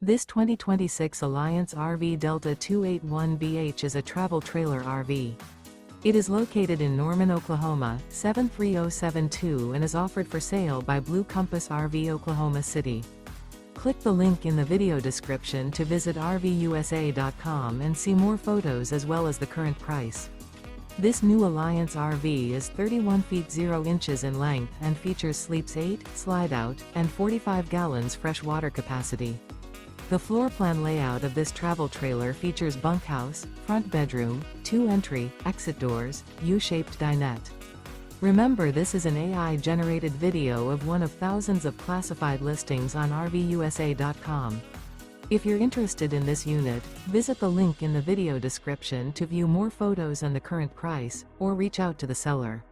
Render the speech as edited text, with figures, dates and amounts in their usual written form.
This 2026 Alliance RV Delta 281BH is a travel trailer RV. It is located in Norman, Oklahoma, 73072 and is offered for sale by Blue Compass RV Oklahoma City. Click the link in the video description to visit RVUSA.com and see more photos as well as the current price. This new Alliance RV is 31 feet 0 inches in length and features sleeps 8, slide-out, and 45 gallons fresh water capacity. The floor plan layout of this travel trailer features bunkhouse, front bedroom, 2 entry, exit doors, U-shaped dinette. Remember, this is an AI-generated video of one of thousands of classified listings on RVUSA.com. If you're interested in this unit, visit the link in the video description to view more photos and the current price, or reach out to the seller.